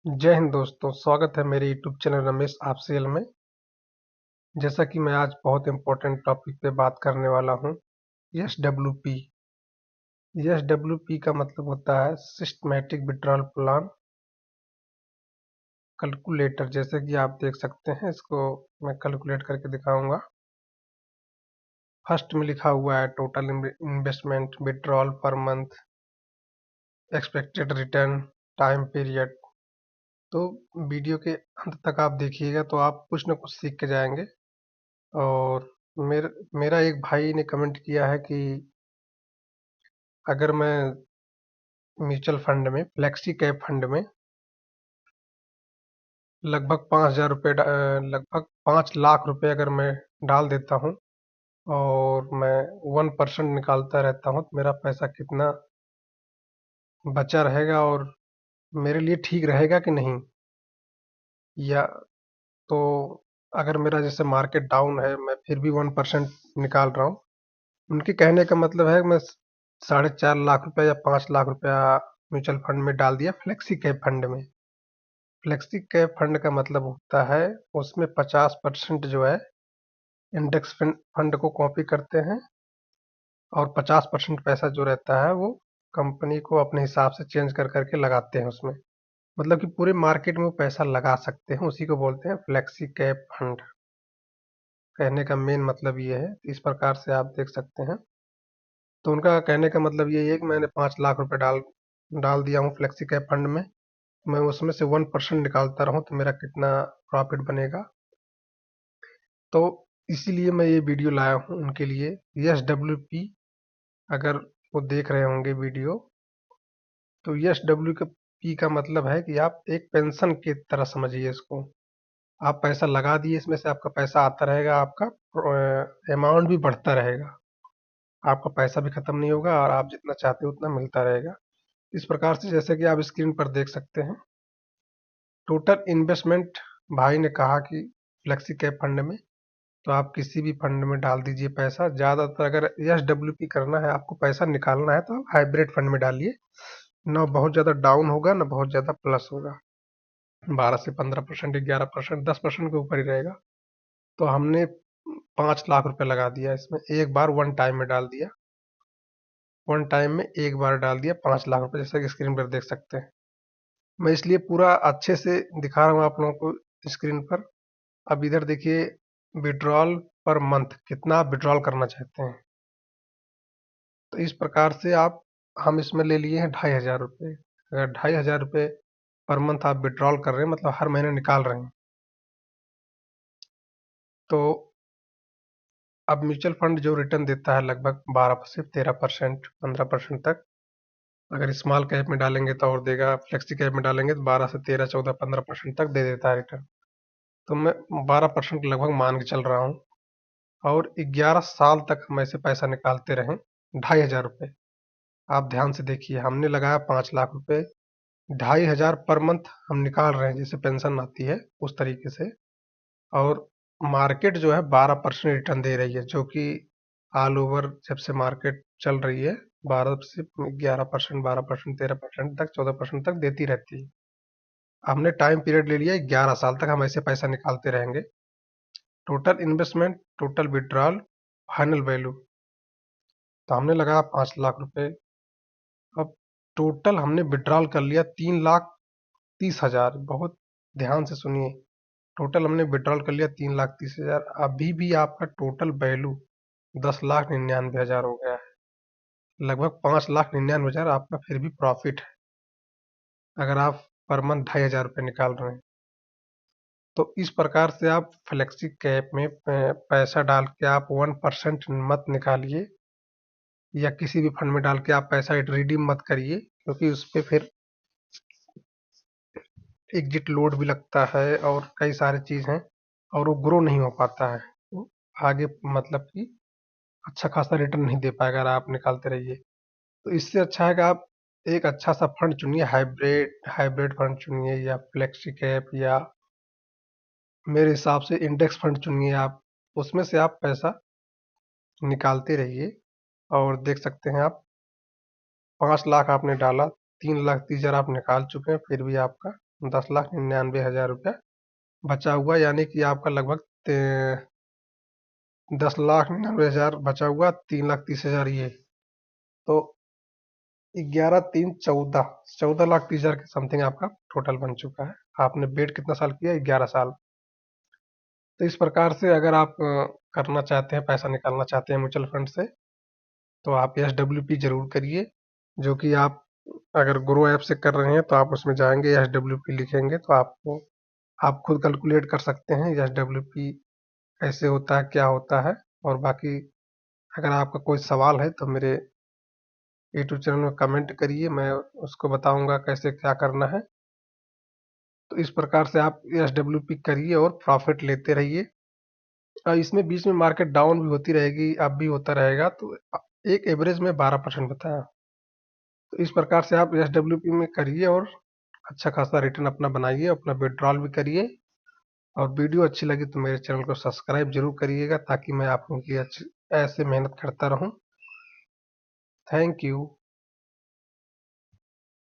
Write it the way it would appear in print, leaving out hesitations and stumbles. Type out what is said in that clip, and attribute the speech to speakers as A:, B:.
A: जय हिंद दोस्तों, स्वागत है मेरे यूट्यूब चैनल रमेश ऑफिशियल में। जैसा कि मैं आज बहुत इम्पोर्टेंट टॉपिक पे बात करने वाला हूँ, एसडब्ल्यूपी। एसडब्ल्यूपी का मतलब होता है सिस्टमैटिक विड्रॉल प्लान कैलकुलेटर। जैसे कि आप देख सकते हैं, इसको मैं कैलकुलेट करके दिखाऊंगा। फर्स्ट में लिखा हुआ है total investment, withdrawal per month, expected return, time period. तो वीडियो के अंत तक आप देखिएगा तो आप कुछ न कुछ सीख के जाएंगे। और मेरा एक भाई ने कमेंट किया है कि अगर मैं म्यूचुअल फंड में, फ्लेक्सी कैप फंड में लगभग 5,000 रुपये, लगभग 5 लाख रुपए अगर मैं डाल देता हूँ और मैं 1% निकालता रहता हूँ, तो मेरा पैसा कितना बचा रहेगा और मेरे लिए ठीक रहेगा कि नहीं। या तो अगर मेरा जैसे मार्केट डाउन है, मैं फिर भी 1% निकाल रहा हूँ। उनके कहने का मतलब है कि मैं 4.5 लाख रुपया या 5 लाख रुपया म्यूचुअल फंड में डाल दिया फ्लेक्सी कैप फंड में। फ्लेक्सी कैप फंड का मतलब होता है उसमें 50% जो है इंडेक्स फंड को कॉपी करते हैं और 50% पैसा जो रहता है वो कंपनी को अपने हिसाब से चेंज कर करके लगाते हैं उसमें। मतलब कि पूरे मार्केट में वो पैसा लगा सकते हैं, उसी को बोलते हैं फ्लेक्सी कैप फंड। कहने का मेन मतलब ये है, इस प्रकार से आप देख सकते हैं। तो उनका कहने का मतलब ये है कि मैंने 5 लाख रुपए डाल डाल दिया हूँ फ्लेक्सी कैप फंड में, मैं उसमें से 1% निकालता रहूं तो मेरा कितना प्रॉफिट बनेगा। तो इसीलिए मैं ये वीडियो लाया हूँ उनके लिए। एस डब्ल्यू पी, अगर वो देख रहे होंगे वीडियो, तो एस डब्ल्यू पी का मतलब है कि आप एक पेंशन की तरह समझिए इसको। आप पैसा लगा दिए, इसमें से आपका पैसा आता रहेगा, आपका अमाउंट भी बढ़ता रहेगा, आपका पैसा भी खत्म नहीं होगा और आप जितना चाहते हो उतना मिलता रहेगा। इस प्रकार से जैसे कि आप स्क्रीन पर देख सकते हैं, टोटल इन्वेस्टमेंट भाई ने कहा कि फ्लेक्सी कैप फंड में, तो आप किसी भी फंड में डाल दीजिए पैसा। ज़्यादातर अगर एस डब्ल्यू पी करना है, आपको पैसा निकालना है, तो आप हाइब्रिड फंड में डालिए। ना बहुत ज़्यादा डाउन होगा, ना बहुत ज़्यादा प्लस होगा। 12 से 15%, 11%, 10% के ऊपर ही रहेगा। तो हमने 5 लाख रुपए लगा दिया इसमें, एक बार वन टाइम में डाल दिया। वन टाइम में एक बार डाल दिया 5 लाख रुपए, जैसा कि स्क्रीन पर देख सकते हैं। मैं इसलिए पूरा अच्छे से दिखा रहा हूँ आप लोगों को स्क्रीन पर। अब इधर देखिए, विड्रॉल पर मंथ कितना आप विड्रॉल करना चाहते हैं। तो इस प्रकार से आप, हम इसमें ले लिए हैं 2,500 रुपये। अगर 2,500 रुपये पर मंथ आप विड्रॉल कर रहे हैं, मतलब हर महीने निकाल रहे हैं, तो अब म्यूचुअल फंड जो रिटर्न देता है लगभग 12 से 13%, 15% तक। अगर स्मॉल कैप में डालेंगे तो और देगा, फ्लेक्सी कैप में डालेंगे तो 12 से 13, 14, 15% तक दे देता है रिटर्न। तो मैं 12% लगभग मान के चल रहा हूँ, और 11 साल तक हम ऐसे पैसा निकालते रहें। 2,500 रुपये, आप ध्यान से देखिए, हमने लगाया 5 लाख रुपए, 2,500 पर मंथ हम निकाल रहे हैं, जैसे पेंशन आती है उस तरीके से। और मार्केट जो है 12% रिटर्न दे रही है, जो कि ऑल ओवर जब से मार्केट चल रही है 12 से 11%, 12%, 13% तक, 14% तक देती रहती है। हमने टाइम पीरियड ले लिया 11 साल तक, हम ऐसे पैसा निकालते रहेंगे। Total investment, total withdrawal, final value, तो हमने लगाया 5 लाख रुपए। अब टोटल हमने विड्रॉल कर लिया 3,30,000। बहुत ध्यान से सुनिए, टोटल हमने विड्रॉल कर लिया 3,30,000। अभी भी आपका टोटल वैल्यू 10,99,000 हो गया है। लगभग 5,99,000 आपका फिर भी प्रॉफिट है, अगर आप पर मंथ 2,500 रुपये निकाल रहे हैं। तो इस प्रकार से आप फ्लेक्सी कैप में पैसा डाल के आप 1% मत निकालिए, या किसी भी फंड में डाल के आप पैसा रिडीम मत करिए, क्योंकि उस पे फिर एग्जिट लोड भी लगता है और कई सारी चीज़ हैं, और वो ग्रो नहीं हो पाता है। वो आगे मतलब कि अच्छा खासा रिटर्न नहीं दे पाएगा अगर आप निकालते रहिए। तो इससे अच्छा है कि आप एक अच्छा सा फंड चुनिए, हाइब्रिड हाइब्रिड फंड चुनिए, या फ्लेक्सी कैप, या मेरे हिसाब से इंडेक्स फंड चुनिए आप। उसमें से आप पैसा निकालते रहिए। और देख सकते हैं आप, 5 लाख आपने डाला, 3,30,000 आप निकाल चुके हैं, फिर भी आपका 10,99,000 रुपया बचा हुआ, यानी कि आपका लगभग 10,99,000 बचा हुआ, 3,30,000 ये, तो 11 3 14, 14,30,000 के समथिंग आपका टोटल बन चुका है। आपने वेट कितना साल किया? 11 साल। तो इस प्रकार से अगर आप करना चाहते हैं, पैसा निकालना चाहते हैं म्यूचुअल फंड से, तो आप SWP जरूर करिए, जो कि आप अगर ग्रो ऐप से कर रहे हैं तो आप उसमें जाएंगे, SWP लिखेंगे तो आपको आप खुद कैलकुलेट कर सकते हैं SWP कैसे होता है, क्या होता है। और बाकी अगर आपका कोई सवाल है तो मेरे यूट्यूब चैनल में कमेंट करिए, मैं उसको बताऊंगा कैसे क्या करना है। तो इस प्रकार से आप SWP करिए और प्रॉफिट लेते रहिए। इसमें बीच में मार्केट डाउन भी होती रहेगी, अप भी होता रहेगा, तो एक एवरेज में 12% बताया। तो इस प्रकार से आप SWP में करिए और अच्छा खासा रिटर्न अपना बनाइए, अपना विड्रॉल भी करिए। और वीडियो अच्छी लगी तो मेरे चैनल को सब्सक्राइब जरूर करिएगा, ताकि मैं आप लोगों की अच्छी ऐसे मेहनत करता रहूं। Thank you.